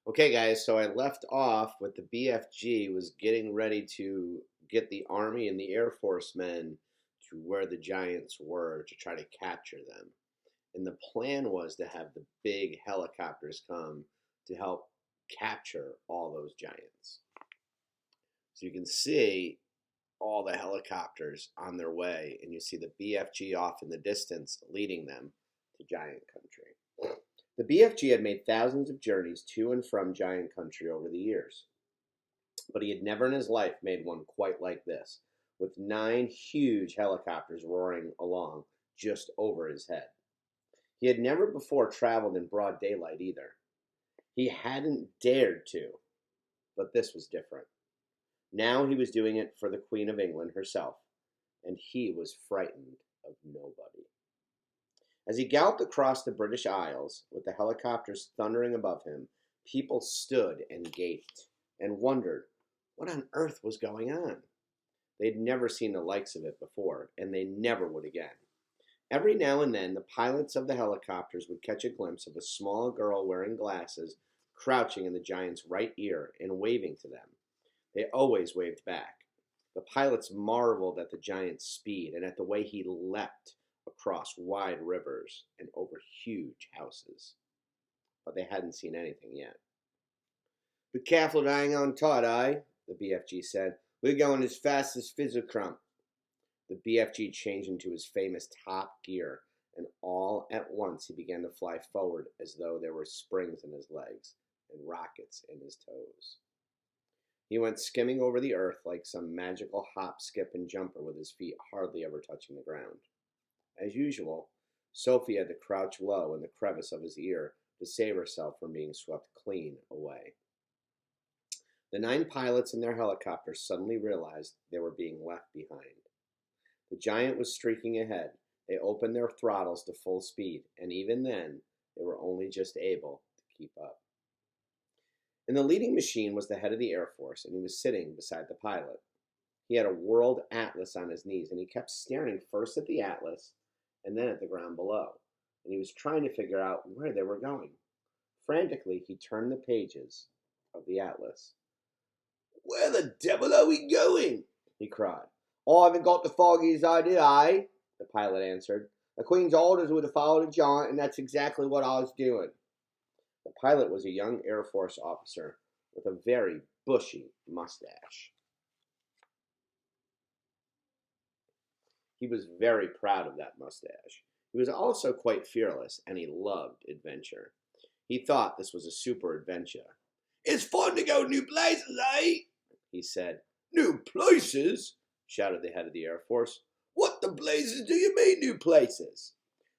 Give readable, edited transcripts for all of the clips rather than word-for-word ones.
Okay, guys, so I left off with the BFG was getting ready to get the Army and the Air Force men to where the Giants were to try to capture them. And the plan was to have the big helicopters come to help capture all those Giants. So you can see all the helicopters on their way, and you see the BFG off in the distance leading them to Giant Country. The BFG had made thousands of journeys to and from Giant Country over the years, but he had never in his life made one quite like this, with 9 huge helicopters roaring along just over his head. He had never before traveled in broad daylight either. He hadn't dared to, but this was different. Now he was doing it for the Queen of England herself, and he was frightened of nobody. As he galloped across the British Isles, with the helicopters thundering above him, people stood and gaped and wondered what on earth was going on. They'd never seen the likes of it before, and they never would again. Every now and then, the pilots of the helicopters would catch a glimpse of a small girl wearing glasses crouching in the giant's right ear and waving to them. They always waved back. The pilots marveled at the giant's speed and at the way he leapt across wide rivers and over huge houses. But they hadn't seen anything yet. "Be careful to hang on tight, eh?" the BFG said. "We're going as fast as Fizzlecrump." The BFG changed into his famous top gear, and all at once he began to fly forward as though there were springs in his legs and rockets in his toes. He went skimming over the earth like some magical hop, skip, and jumper with his feet hardly ever touching the ground. As usual, Sophie had to crouch low in the crevice of his ear to save herself from being swept clean away. The 9 pilots in their helicopters suddenly realized they were being left behind. The giant was streaking ahead. They opened their throttles to full speed, and even then, they were only just able to keep up. In the leading machine was the head of the Air Force, and he was sitting beside the pilot. He had a world atlas on his knees, and he kept staring first at the atlas and then at the ground below, and he was trying to figure out where they were going. Frantically, he turned the pages of the atlas. "Where the devil are we going?" he cried. "I haven't got the foggiest idea, eh?" the pilot answered. "The Queen's orders were to follow the giant, and that's exactly what I was doing." The pilot was a young Air Force officer with a very bushy mustache. He was very proud of that mustache. He was also quite fearless, and he loved adventure. He thought this was a super adventure. "It's fun to go to new places, eh?" he said. "New places?" shouted the head of the Air Force. "What the blazes do you mean, new places?"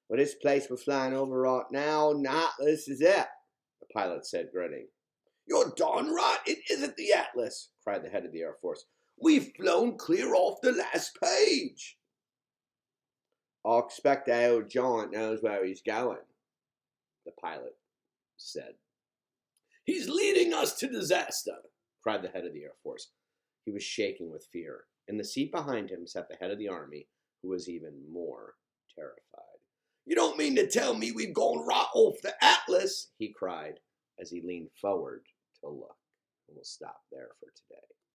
"Well, this place we're flying over right now, the Atlas, is it," the pilot said, grinning. "You're darn right it isn't the Atlas," cried the head of the Air Force. "We've flown clear off the last page." "I expect the old giant knows where he's going," the pilot said. "He's leading us to disaster," cried the head of the Air Force. He was shaking with fear. In the seat behind him sat the head of the Army, who was even more terrified. "You don't mean to tell me we've gone right off the Atlas?" he cried as he leaned forward to look. And we'll stop there for today.